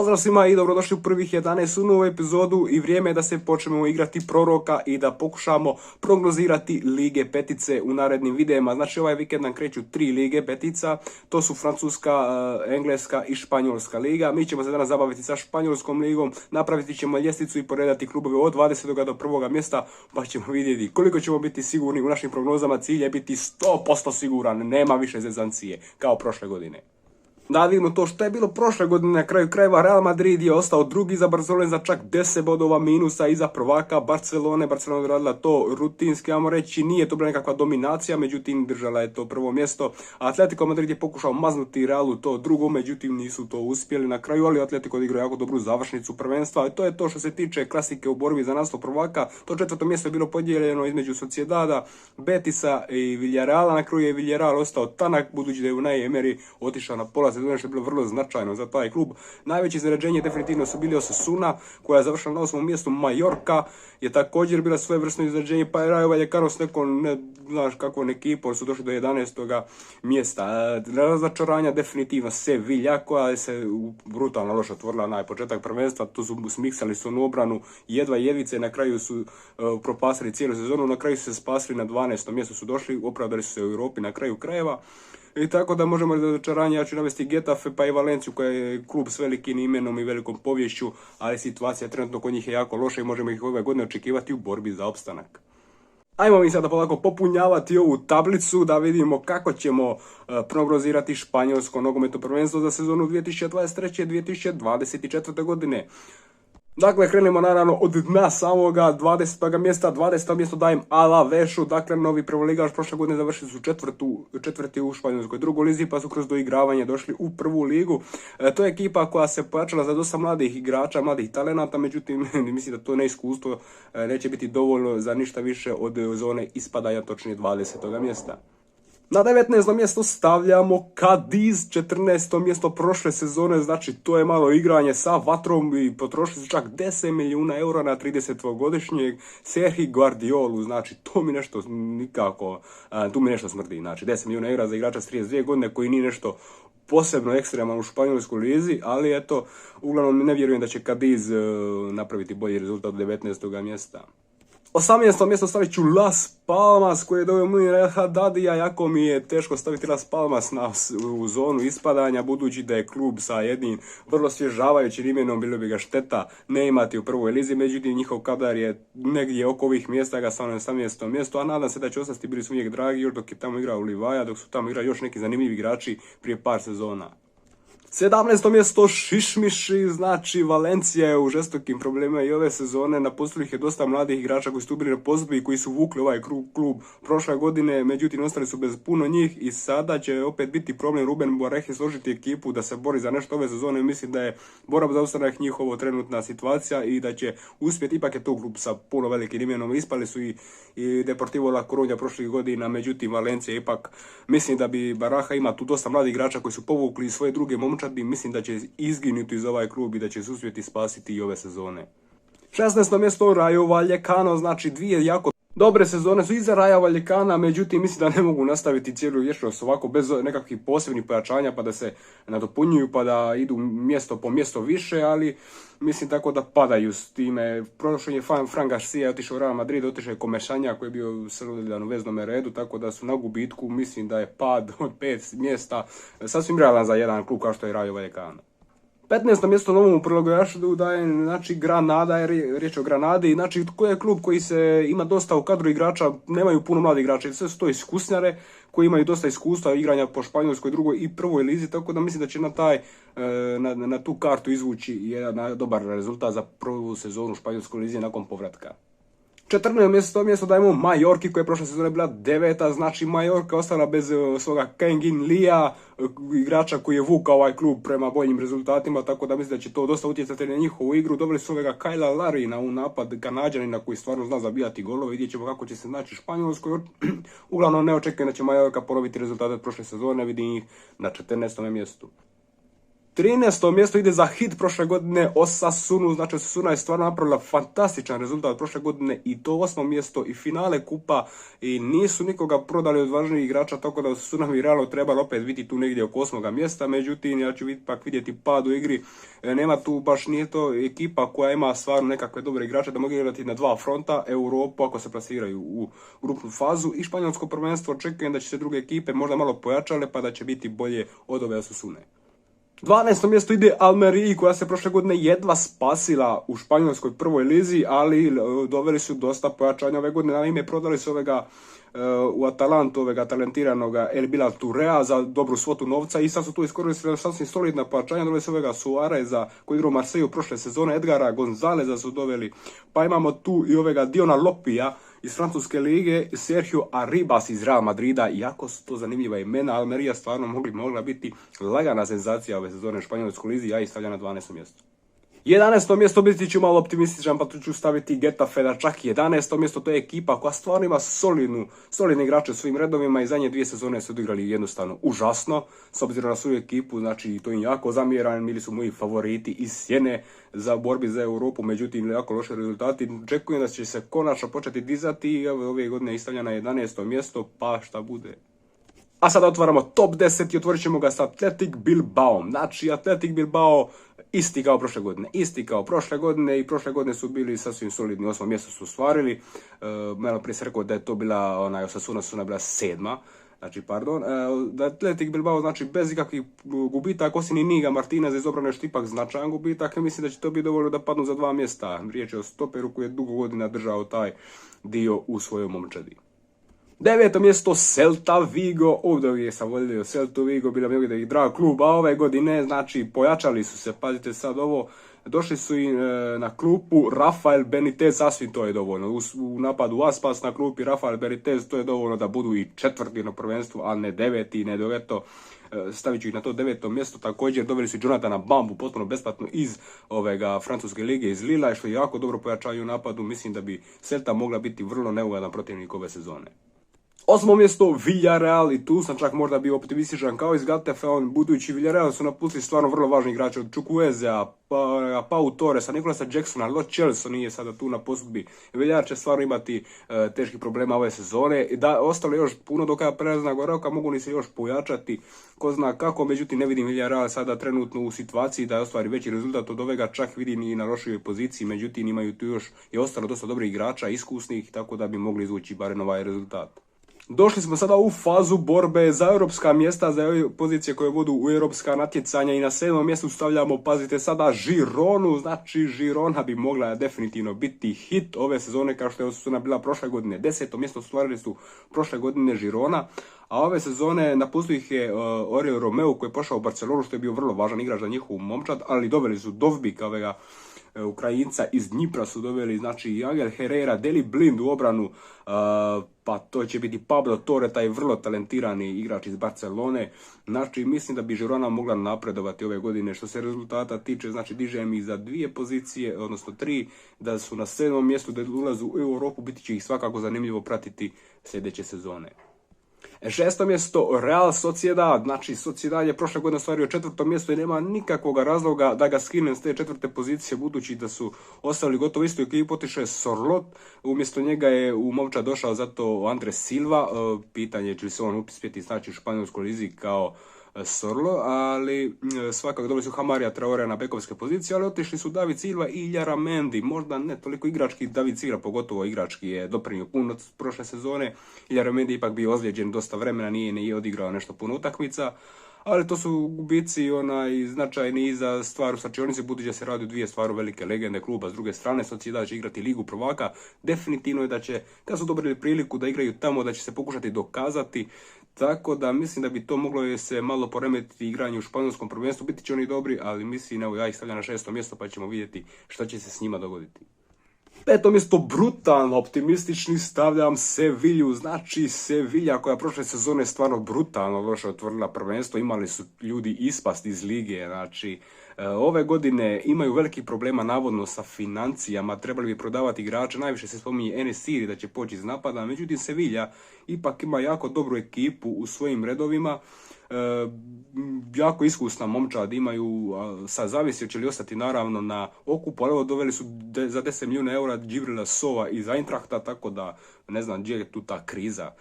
Pozdrav svima i dobrodošli u prvih 11 u novu epizodu i vrijeme je da se počnemo igrati proroka i da pokušamo prognozirati lige petice u narednim videima. Znači ovaj vikend nam kreću 3 lige petica, to su Francuska, Engleska i Španjolska liga. Mi ćemo se danas zabaviti sa Španjolskom ligom, napraviti ćemo ljestvicu i poredati klubove od 20. do 1. mjesta, pa ćemo vidjeti koliko ćemo biti sigurni u našim prognozama. Cilj je biti 100% siguran, nema više zezancije kao prošle godine. Da vidimo to što je bilo prošle godine, na kraju krajeva Real Madrid je ostao drugi za Barcelone za čak 10 bodova minusa iza prvaka Barcelone. Barcelona je radila to rutinski, ajmo reći, nije to bila nekakva dominacija, međutim držala je to prvo mjesto. Atletico Madrid je pokušao maznuti Realu to drugo, međutim nisu to uspjeli na kraju, ali Atletico odigrao jako dobru završnicu prvenstva. I to je to što se tiče klasike u borbi za naslov prvaka. To četvrto mjesto je bilo podijeljeno između Sociedada, Betisa i Villarreala. Na kraju je Villarreal ostao tanak, budući da je Unai Emery otišao na pola sezone, što je bilo vrlo značajno za taj klub. Najveće iznenađenje definitivno su bili Osasuna, koja je završila na 8. mjestu. Majorka je također bila svojevrsno iznenađenje, pa je Rayo Vallecano s nekom, ne znaš kakvom ekipom, su došli do 11. mjesta. Razočaranja definitivno Sevilla, koja se brutalno loše otvorila na početak prvenstva, tu su smiksali su onu obranu jedva jedvice, na kraju su propasili cijelu sezonu, na kraju su se spasili na 12. mjestu, su došli, opravdali su se u Europi na kraju krajeva. I tako da možemo razočaranje, ja ću navesti Getafe pa i Valenciju, koja je klub s velikim imenom i velikom poviješću, ali situacija trenutno kod njih je jako loša i možemo ih ove godine očekivati u borbi za opstanak. Ajmo mi sada polako popunjavati ovu tablicu da vidimo kako ćemo prognozirati španjolsko nogometno prvenstvo za sezonu 2023-2024. godine. Dakle, krenemo naravno od dna samoga 20. mjesta. 20. mjesto dajem Alavešu, dakle novi prvoligaš, prošle godine završili su četvrti u Španjolskoj drugoj lizi, pa su kroz doigravanje došli u prvu ligu. To je ekipa koja se pojačala za dosta mladih igrača, mladih talenata, međutim mislim da to neiskustvo neće biti dovoljno za ništa više od zone ispadanja, točnije 20. mjesta. Na 19. mjesto stavljamo Cadiz, 14. mjesto prošle sezone, znači to je malo igranje sa vatrom i potrošili su čak 10 milijuna eura na 30-godišnjeg Sergi Guardiolu, znači to mi nešto nikako, tu mi nešto smrdi, znači 10 milijuna eura za igrača s 32 godine koji nije nešto posebno ekstreman u španjolskoj lizi, ali eto, uglavnom ne vjerujem da će Cadiz napraviti bolji rezultat od 19. mjesta. 18. mjesto stavit ću Las Palmas, koji je doveo Munir Haddadija, jako mi je teško staviti Las Palmas u zonu ispadanja, budući da je klub sa jednim vrlo svježavajućim imenom, bilo bi ga šteta ne imati u prvoj lizi, međutim njihov kadar je negdje oko ovih mjesta, ga stavljam na 18. mjesto, a nadam se da će ostati, bili su uvijek dragi, još dok je tamo igrao Livaja, dok su tamo igrali još neki zanimljivi igrači prije par sezona. 17. mjesto Šišmiši, znači Valencija je u žestokim problemima i ove sezone, napustili ih je dosta mladih igrača koji su bili na pozadini i koji su vukli ovaj klub prošle godine, međutim ostali su bez puno njih i sada će opet biti problem Ruben Borehi složiti ekipu da se bori za nešto ove sezone. Mislim da je borba za opstanak njihovo trenutna situacija i da će uspjeti, ipak je to klub sa puno velikim imenom, ispali su i Deportivo La Coruña prošlih godina, međutim Valencija ipak, mislim da bi Baraja ima tu dosta mladih igrača koji su povukli svoje druge momčadi, mislim da će izginuti iz ovaj klub i da će se uspjeti spasiti i ove sezone. 16. mjesto Rayo Vallecano, znači dvije jako dobre sezone su iza Raja Vallecana, međutim mislim da ne mogu nastaviti cijelu vječnost ovako bez nekakvih posebnih pojačanja pa da se nadopunjuju pa da idu mjesto po mjesto više, ali mislim tako da padaju s time. Prošao je Fran Garcia, otišao u Real Madrid, otišao je Komešanja koji je bio sredidan u veznom redu, tako da su na gubitku, mislim da je pad od 5 mjesta sasvim realan za jedan klub kao što je Rayo Vallecano. 15. mjesto novom prvoligašu daje, znači Granada, je riječ o Granadi, znači koji je klub koji se ima dosta u kadru igrača, nemaju puno mladih igrača, sve su to iskusnjare koji imaju dosta iskustva igranja po španjolskoj drugoj i prvoj lizi, tako da mislim da će na tu kartu izvući jedan dobar rezultat za prvu sezonu u španjolskoj lizi nakon povratka. 14. mjesto dajemo Majorki, koja je prošle sezone bila 9. Znači Majorka ostala bez svoga Kangin Lija, igrača koji je vukao ovaj klub prema boljim rezultatima, tako da mislim da će to dosta utjecati na njihovu igru. Dobili su ovega Kajla Larina u napad, Kanađanina koji stvarno zna zabijati golove, vidjet ćemo kako će se naći Španjolskoj. Uglavnom ne očekujem da će Majorka ponoviti rezultate od prošle sezone, vidim ih na 14. mjestu. 13. mjesto ide za hit prošle godine Osasunu, znači Osasuna je stvarno napravila fantastičan rezultat prošle godine i to 8. mjesto i finale kupa i nisu nikoga prodali od važnijih igrača, tako da Osasuna bi realno trebalo opet biti tu negdje oko 8. mjesta, međutim ja ću ipak vidjeti pad u igri, nema tu baš, nije to ekipa koja ima stvarno nekakve dobre igrače da mogu igrati na dva fronta, Europu ako se plasiraju u grupnu fazu i španjolsko prvenstvo, očekujem da će se druge ekipe možda malo pojačale pa da će biti bolje od ove Osasune. 12. mjesto ide Almeriji koja se prošle godine jedva spasila u španjolskoj prvoj lizi, ali doveli su dosta pojačanja ove godine. Na ime prodali su u Atalantu ovega talentiranoga El Bilal Tourea za dobru svotu novca i sad su tu iskoristili sasvim solidna pojačanja. Doveli su ovega Suareza koji igrao u Marseju prošle sezone, Edgara Gonzaleza su doveli, pa imamo tu i ovega Diona Lopija iz francuske lige, Sergio Arribas iz Real Madrida, iako su to zanimljiva imena, Almerija stvarno mogla biti lagana senzacija ove sezone u španjolskoj lizi, ja ih stavljam na 12. mjesto. 11. mjesto biti ću malo optimističan, pa tu ću staviti Getafe na čak 11. mjesto, to je ekipa koja stvarno ima solidne igrače u svojim redovima i zadnje 2 sezone su odigrali jednostavno užasno, s obzirom na svoju ekipu, znači to im jako zamjeram, bili su moji favoriti iz sjene za borbi za Europu, međutim jako loše rezultati, očekujem da će se konačno početi dizati i ove godine istavlja na 11. mjesto, pa šta bude. A sada otvaramo top 10 i otvorit ćemo ga s Athletic Bilbao. Znači Athletic Bilbao isti kao prošle godine i prošle godine su bili sasvim solidni, 8. mjesto su ostvarili. Malo prije se rekao da je to bila Osasuna bila 7. Znači, pardon, Athletic Bilbao, znači bez ikakvih gubitaka, osim i Niga Martineza iz obrane što ipak značajan gubitak, mislim da će to biti dovoljno da padnu za 2 mjesta. Riječ je o stoperu koji je dugo godina držao taj dio u svojoj momčadi. 9. mjesto Celta Vigo, ovdje sam volio Celta Vigo, bila mi ovdje drag klub, a ove godine, znači, pojačali su se, pazite sad ovo, došli su i na klupu Rafael Benitez, sasvim to je dovoljno, u napadu Aspas na klupi Rafael Benitez, to je dovoljno da budu i 4. na prvenstvu, a ne 9. nego eto, stavit ću ih na to 9. mjesto, također doveli su Jonathana Bambu potpuno besplatno iz francuske lige, iz Lila, što je jako dobro pojačaju u napadu, mislim da bi Celta mogla biti vrlo neugodan protivnik ove sezone. 8. mjesto Villarreal i tu sam čak možda bio optimističan kao iz Getafe, budući Villarreal su napustili stvarno vrlo važni igrači od Chukwuezea, Pau Torresa, Nicolasa Jacksona, Lo Celso nije sada tu na posudbi. Villar će stvarno imati teških problema ove sezone. Ostalo još puno do kraja prelaznog roka, mogu li se još pojačati, ko zna kako, međutim ne vidim Villarreal sada trenutno u situaciji da ostvari veći rezultat od ovega, čak vidim i na lošijoj poziciji, međutim imaju tu još i ostalo dosta dobrih igrača, iskusnih, tako da bi mogli izvući barem ovaj rezultat. Došli smo sada u fazu borbe za europska mjesta, za pozicije koje vodu u europska natjecanja i na 7. mjestu stavljamo, pazite sada, Gironu, znači Girona bi mogla definitivno biti hit ove sezone kao što je Osasuna bila prošle godine. 10. mjesto stvarili su prošle godine Girona, a ove sezone napustio ih je Oriol Romeu koji je pošao u Barcelonu, što je bio vrlo važan igrač za njihovu momčad, ali doveli su Dovbika, Ukrajinca iz Dnipra su doveli, znači Angel Herrera, Deli Blind u obranu, pa to će biti Pablo Torre, taj vrlo talentirani igrač iz Barcelone. Znači mislim da bi Girona mogla napredovati ove godine. Što se rezultata tiče, znači dižem ih za 2 pozicije, odnosno 3, da su na 7. mjestu, da ulazu u Europu, biti će ih svakako zanimljivo pratiti sljedeće sezone. 6. mjesto Real Sociedad, znači Sociedad je prošle godine ostvario 4. mjesto i nema nikakvog razloga da ga skinem s te 4. pozicije, budući da su ostavili gotovo istu ekipu, otišao je Sorlot, umjesto njega je u momčad došao zato Andre Silva, pitanje je će li se on uspjeti znači u španjolskoj lizi kao Sorlo, ali svakako dobili su Hamarija Traorea na bekovske pozicije, ali otišli su David Silva i Illarramendi, možda ne toliko igrački, David Silva pogotovo igrački je doprinio puno prošle sezone, Illarramendi ipak bio ozlijeđen dosta vremena, nije odigrao nešto puno utakmica, ali to su gubici značajni i za stvar u slačionici, budući da se radi o 2 stvarno velike legende kluba. S druge strane, Sociedad će igrati Ligu prvaka, definitivno je da će, kad su dobili priliku da igraju tamo, da će se pokušati dokazati, tako da mislim da bi to moglo se malo poremetiti igranje u španjolskom prvenstvu, biti će oni dobri, ali mislim, evo ja ih stavljam na 6. mjesto pa ćemo vidjeti što će se s njima dogoditi. 5. mjesto brutalno optimistični stavljam Sevilju, znači Sevilla koja prošle sezone stvarno brutalno loše otvorila prvenstvo, imali su ljudi ispast iz lige, znači ove godine imaju velikih problema navodno sa financijama, trebali bi prodavati igrače, najviše se spominje Enes Siri da će poći iz napada, međutim Sevilla ipak ima jako dobru ekipu u svojim redovima, jako iskusna momčad imaju, sad zavisi hoće li ostati naravno na okupu, ali evo doveli su za 10 milijuna eura Džibrila Sova iz Eintrachta, tako da ne znam gdje je tu ta kriza.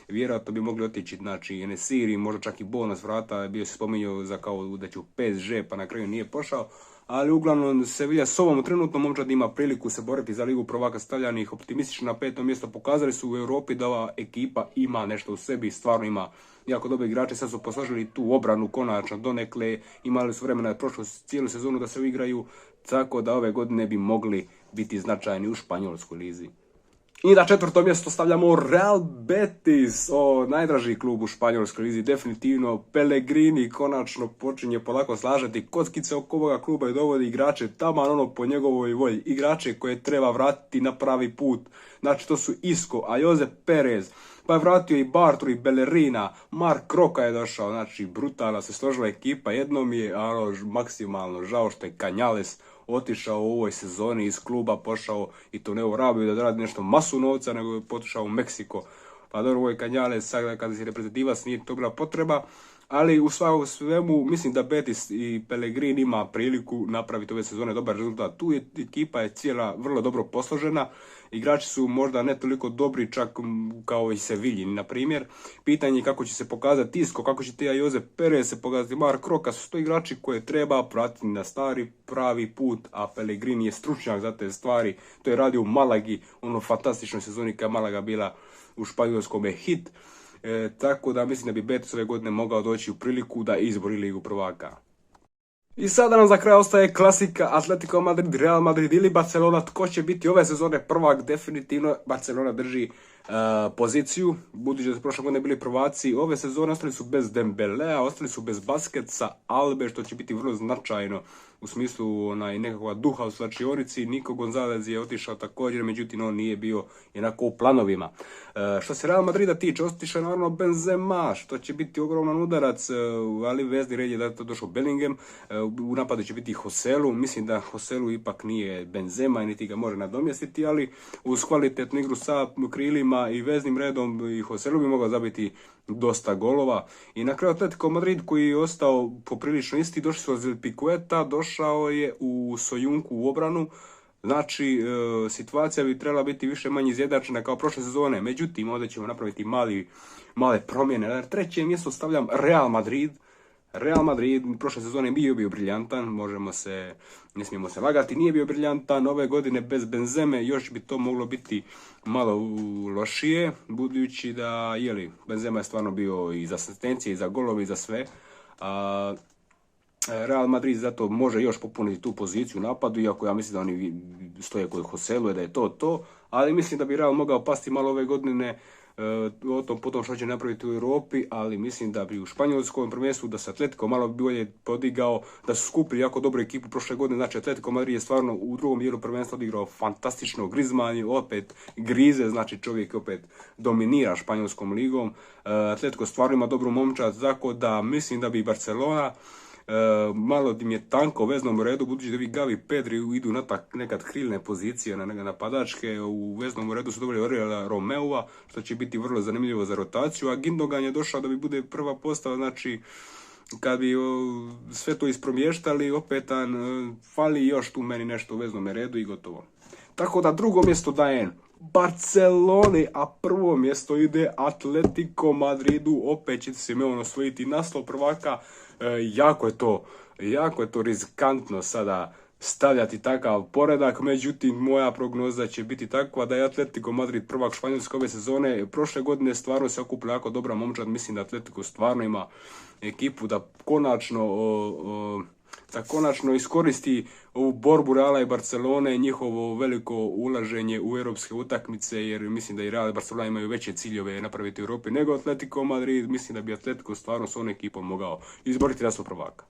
Vjerojatno bi mogli otići, znači, Enesiri, možda čak i bonus vrata, bio se spominjao za kao da će u PSG, pa na kraju nije pošao. Ali uglavnom Sevilla s ovom trenutno momčad ima priliku se boriti za Ligu prvaka, stavljani ih optimistično na 5. mjesto. Pokazali su u Europi da ova ekipa ima nešto u sebi, stvarno ima jako dobri igrači, sad su posložili tu obranu konačno donekle, imali su vremena prošlu cijelu sezonu da se uigraju, tako da ove godine bi mogli biti značajni u španjolskoj lizi. I na 4. mjesto stavljamo Real Betis, najdraži klub u španjolskoj lizi, definitivno. Pellegrini konačno počinje polako slažati kockice oko ovoga kluba i dovodi igrače taman po njegovoj volji. Igrače koje treba vratiti na pravi put. Znači to su Isco, a Jose Perez, pa je vratio i Bartru i Bellerina, Mark Roca je došao, znači brutalna se složila ekipa. Jednom je maksimalno žao što je Canales otišao u ovoj sezoni iz kluba, pošao i to ne u Arabiju da radi nešto masu novca, nego je potišao u Meksiko. Pa dobro, ovo je Canales, sad kada si reprezentativac nije to bila potreba, ali u svemu mislim da Betis i Pellegrini ima priliku napraviti ove sezone dobar rezultat. Tu je ekipa je cijela vrlo dobro posložena, igrači su možda ne toliko dobri čak kao i Seviljini, na primjer. Pitanje je kako će se pokazati Isco, kako će te Jose Perez se pokazati, Mark Roca, su to igrači koje treba pratiti na stari pravi put, a Pellegrini je stručnjak za te stvari. To je radio u Malagi, fantastičnoj sezoni kada je Malaga bila u španjolskom hit. Tako da mislim da bi Betis ove godine mogao doći u priliku da izbori Ligu prvaka. I sada nam za kraj ostaje klasika Atletico Madrid, Real Madrid ili Barcelona. Tko će biti ove sezone prvak? Definitivno Barcelona drži poziciju, budući da su prošle godine bili prvaci. Ove sezone ostali su bez Dembelea, ostali su bez Busquetsa, Albe, što će biti vrlo značajno u smislu nekakva duha u slačionici. Niko Gonzalez je otišao također, međutim on nije bio jednako u planovima. Što se Real Madrida tiče, otišao je naravno Benzema, što će biti ogroman udarac, ali vezni red je da je to došao Bellingham. U napadu će biti Joselu, mislim da Joselu ipak nije Benzema, niti ga može nadomjestiti, ali uz kvalitetnu igru sa krilima i veznim redom i Joselu bi mogao zabiti dosta golova. I na kraju Atletico Madrid, koji je ostao poprilično isti, došli su od Pikueta, došao je u Sojunku u obranu. Znači, situacija bi trebala biti više manje izjednačena kao prošle sezone. Međutim, ovdje ćemo napraviti male promjene. Na 3. mjesto stavljam Real Madrid. Real Madrid prošle sezone bio briljantan, ne smijemo se lagati, nije bio briljantan. Ove godine bez Benzeme još bi to moglo biti malo lošije, budući da Benzema je stvarno bio i za asistencije, i za golove, i za sve. Real Madrid zato može još popuniti tu poziciju u napadu, iako ja mislim da oni stoje kod Joselu, da je to, ali mislim da bi Real mogao pasti malo ove godine, o tom potom što će napraviti u Europi, ali mislim da bi u španjolskom prvenstvu da se Atletico malo bolje podigao, da su skupili jako dobru ekipu prošle godine. Znači Atletico Madrid je stvarno u drugom dijelu prvenstva odigrao fantastično, Griezmann je opet grize, znači čovjek opet dominira španjolskom ligom. Atletico stvarno ima dobru momčad, tako da mislim da bi Barcelona malo im je tanko u veznom redu, budući da vi Gavi Pedri idu na nekad krilne pozicije, na napadačke. U veznom redu su dobili Oriela Romeova, što će biti vrlo zanimljivo za rotaciju, a Gindogan je došao da bi bude prva postava. Znači kad bi sve to ispromještali, opet fali još tu meni nešto u veznom redu i gotovo. Tako da 2. mjesto dajem Barceloni, a 1. mjesto ide Atletico Madridu. Opet će se osvojiti naslov prvaka. Jako je to riskantno sada stavljati takav poredak, međutim moja prognoza će biti takva da je Atletico Madrid prvak Španjolske ove sezone. Prošle godine stvarno se okupila jako dobra momčad, mislim da Atletico stvarno ima ekipu da konačno iskoristi ovu borbu Reala i Barcelone, njihovo veliko ulaženje u europske utakmice, jer mislim da i Real i Barcelona imaju veće ciljeve napraviti u Europi nego Atletico Madrid. Mislim da bi Atletico stvarno s ovom ekipom mogao izboriti naslov prvaka.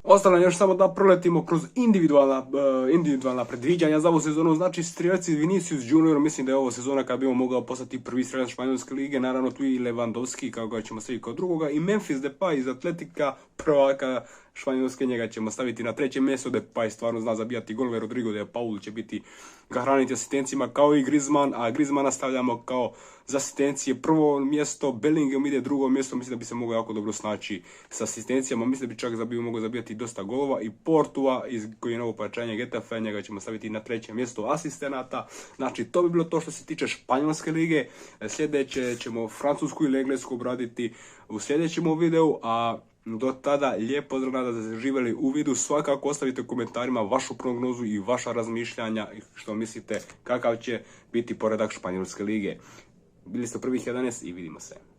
Ostalo nam još samo da proletimo kroz individualna predviđanja za ovu sezonu. Znači strelci Vinicius Junior, mislim da je ovo sezona kada bi on mogao postati prvi strelac Španjolske lige. Naravno tu i Lewandowski, kako ga ćemo svi kao drugoga, i Memphis Depay iz Atletika, prvaka Španjolske, njega ćemo staviti na treće mjesto, pa je stvarno zna zabijati golove. Rodrigo de Paul će biti ga hraniti asistencijama kao i Griezmann, a Griezmana stavljamo kao za asistencije prvo mjesto, Bellingham ide drugo mjesto, mislim da bi se mogao jako dobro snaći sa asistencijama, mislim da bi čak mogao zabijati dosta golova, i Portua koji je novo pojačanje Getafe, njega ćemo staviti na treće mjesto asistenata. Znači to bi bilo to što se tiče Španjolske lige. Sljedeće ćemo Francusku ili Englesku obraditi u sljedećem videu, a do tada lijep pozdrav, da ste živjeli u vidu. Svakako ostavite u komentarima vašu prognozu i vaša razmišljanja, što mislite kakav će biti poredak Španjolske lige. Bili ste prvih 11 i vidimo se.